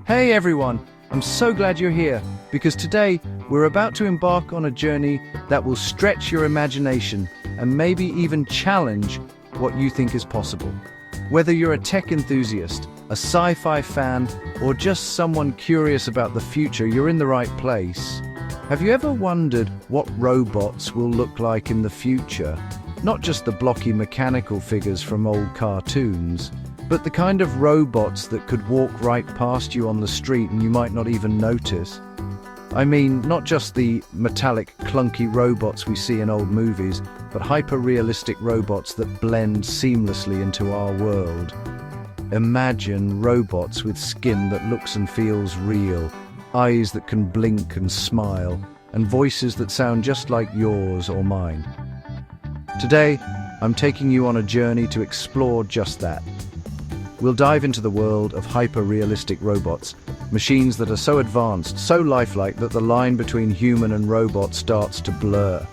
Hey everyone, I'm so glad you're here because today we're about to embark on a journey that will stretch your imagination and maybe even challenge what you think is possible. Whether you're a tech enthusiast, a sci-fi fan, or just someone curious about the future, you're in the right place. Have you ever wondered what robots will look like in the future? Not just the blocky mechanical figures from old cartoons, but the kind of robots that could walk right past you on the street and you might not even notice. I mean, not just the metallic, clunky robots we see in old movies, but hyper-realistic robots that blend seamlessly into our world. Imagine robots with skin that looks and feels real, eyes that can blink and smile, and voices that sound just like yours or mine. Today, I'm taking you on a journey to explore just that. We'll dive into the world of hyper-realistic robots, machines that are so advanced, so lifelike that the line between human and robot starts to blur.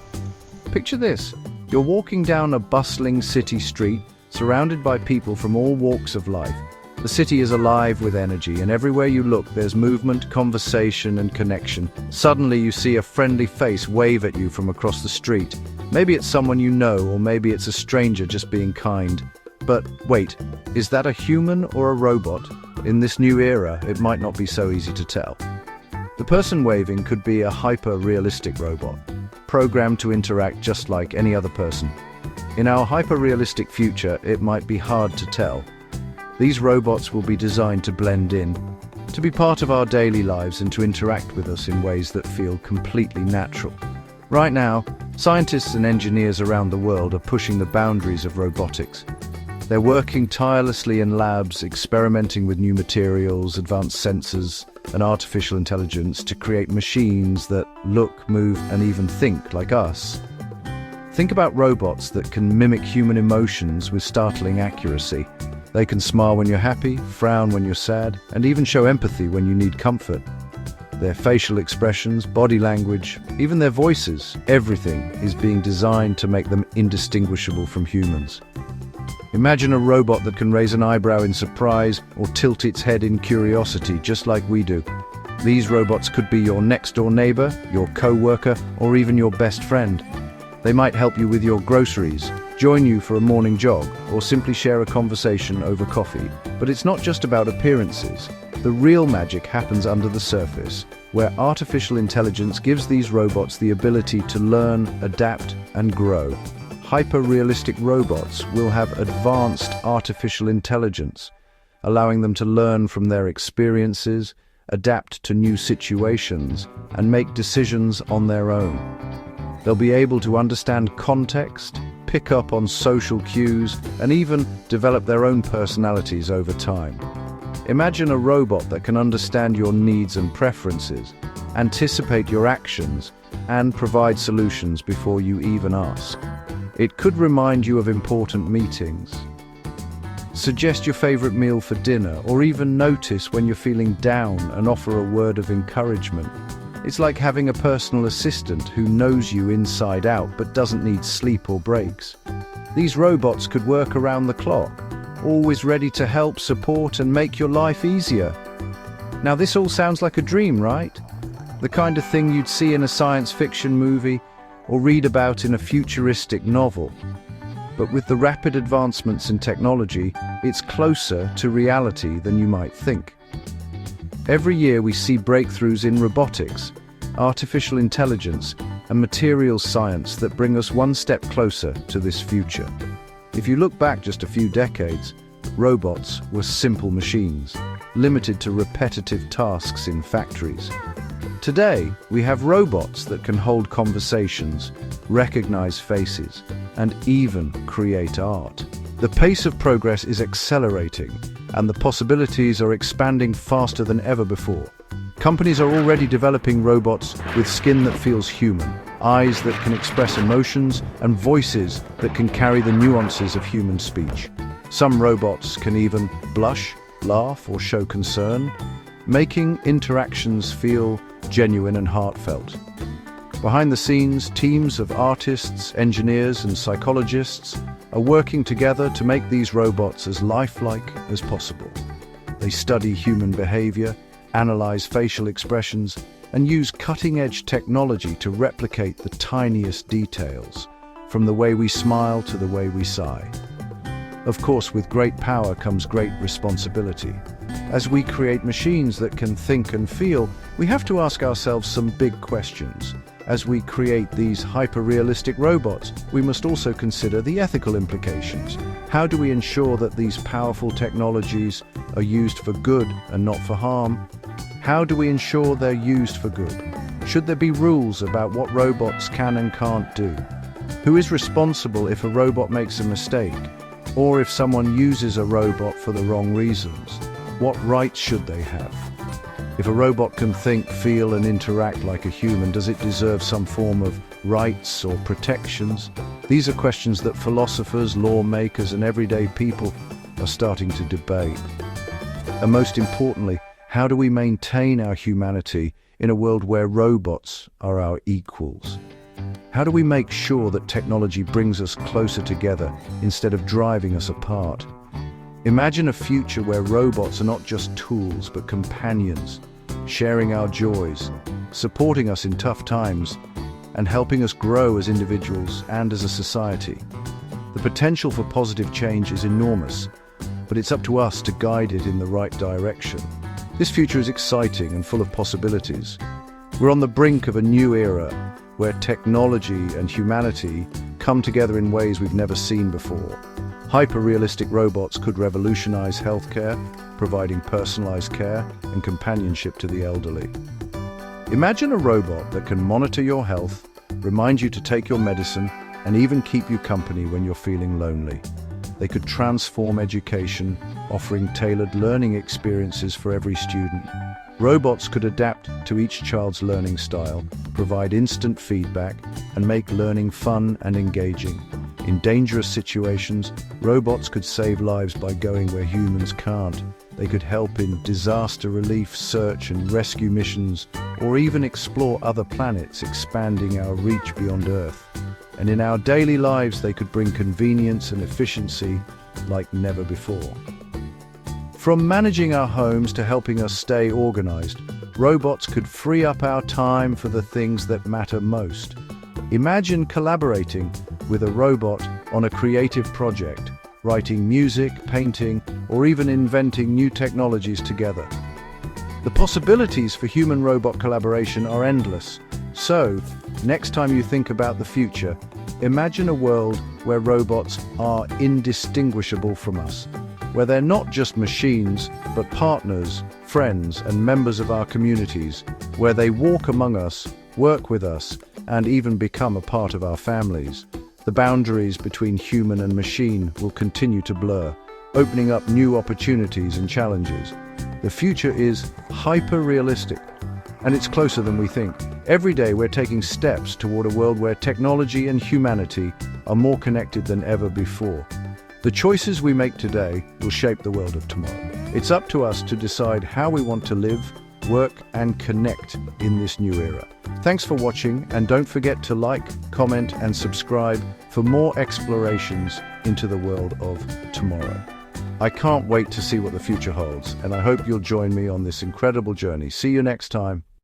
Picture this. You're walking down a bustling city street, surrounded by people from all walks of life. The city is alive with energy, and everywhere you look, there's movement, conversation, and connection. Suddenly, you see a friendly face wave at you from across the street. Maybe it's someone you know, or maybe it's a stranger just being kind. But wait, is that a human or a robot? In this new era, it might not be so easy to tell. The person waving could be a hyper-realistic robot, programmed to interact just like any other person. In our hyper-realistic future, it might be hard to tell. These robots will be designed to blend in, to be part of our daily lives and to interact with us in ways that feel completely natural. Right now, scientists and engineers around the world are pushing the boundaries of robotics. They're working tirelessly in labs, experimenting with new materials, advanced sensors, and artificial intelligence to create machines that look, move, and even think like us. Think about robots that can mimic human emotions with startling accuracy. They can smile when you're happy, frown when you're sad, and even show empathy when you need comfort. Their facial expressions, body language, even their voices, everything is being designed to make them indistinguishable from humans. Imagine a robot that can raise an eyebrow in surprise or tilt its head in curiosity, just like we do. These robots could be your next-door neighbor, your co-worker, or even your best friend. They might help you with your groceries, join you for a morning jog, or simply share a conversation over coffee. But it's not just about appearances. The real magic happens under the surface, where artificial intelligence gives these robots the ability to learn, adapt, and grow. Hyper-realistic robots will have advanced artificial intelligence, allowing them to learn from their experiences, adapt to new situations, and make decisions on their own. They'll be able to understand context, pick up on social cues, and even develop their own personalities over time. Imagine a robot that can understand your needs and preferences, anticipate your actions, and provide solutions before you even ask. It could remind you of important meetings, suggest your favorite meal for dinner, or even notice when you're feeling down and offer a word of encouragement. It's like having a personal assistant who knows you inside out but doesn't need sleep or breaks. These robots could work around the clock, always ready to help, support, and make your life easier. Now, this all sounds like a dream, right? The kind of thing you'd see in a science fiction movie or read about in a futuristic novel. But with the rapid advancements in technology, it's closer to reality than you might think. Every year we see breakthroughs in robotics, artificial intelligence, and materials science that bring us one step closer to this future. If you look back just a few decades, robots were simple machines, limited to repetitive tasks in factories. Today, we have robots that can hold conversations, recognize faces, and even create art. The pace of progress is accelerating, and the possibilities are expanding faster than ever before. Companies are already developing robots with skin that feels human, eyes that can express emotions, and voices that can carry the nuances of human speech. Some robots can even blush, laugh, or show concern, making interactions feel genuine and heartfelt. Behind the scenes, teams of artists, engineers, and psychologists are working together to make these robots as lifelike as possible. They study human behavior, analyze facial expressions, and use cutting-edge technology to replicate the tiniest details, from the way we smile to the way we sigh. Of course, with great power comes great responsibility. As we create machines that can think and feel, we have to ask ourselves some big questions. As we create these hyper-realistic robots, we must also consider the ethical implications. How do we ensure that these powerful technologies are used for good and not for harm? How do we ensure they're used for good? Should there be rules about what robots can and can't do? Who is responsible if a robot makes a mistake? Or if someone uses a robot for the wrong reasons? What rights should they have? If a robot can think, feel, and interact like a human, does it deserve some form of rights or protections? These are questions that philosophers, lawmakers, and everyday people are starting to debate. And most importantly, how do we maintain our humanity in a world where robots are our equals? How do we make sure that technology brings us closer together instead of driving us apart? Imagine a future where robots are not just tools but companions, sharing our joys, supporting us in tough times, and helping us grow as individuals and as a society. The potential for positive change is enormous, but it's up to us to guide it in the right direction. This future is exciting and full of possibilities. We're on the brink of a new era where technology and humanity come together in ways we've never seen before. Hyper-realistic robots could revolutionize healthcare, providing personalized care and companionship to the elderly. Imagine a robot that can monitor your health, remind you to take your medicine, and even keep you company when you're feeling lonely. They could transform education, offering tailored learning experiences for every student. Robots could adapt to each child's learning style, provide instant feedback, and make learning fun and engaging. In dangerous situations, robots could save lives by going where humans can't. They could help in disaster relief, search and rescue missions, or even explore other planets, expanding our reach beyond Earth. And in our daily lives, they could bring convenience and efficiency like never before. From managing our homes to helping us stay organized, robots could free up our time for the things that matter most. Imagine collaborating with a robot on a creative project, writing music, painting, or even inventing new technologies together. The possibilities for human-robot collaboration are endless. So, next time you think about the future, imagine a world where robots are indistinguishable from us, where they're not just machines, but partners, friends, and members of our communities, where they walk among us, work with us, and even become a part of our families. The boundaries between human and machine will continue to blur, opening up new opportunities and challenges. The future is hyper-realistic, and it's closer than we think. Every day we're taking steps toward a world where technology and humanity are more connected than ever before. The choices we make today will shape the world of tomorrow. It's up to us to decide how we want to live, work, and connect in this new era. Thanks for watching, and don't forget to like, comment, and subscribe for more explorations into the world of tomorrow. I can't wait to see what the future holds, and I hope you'll join me on this incredible journey. See you next time.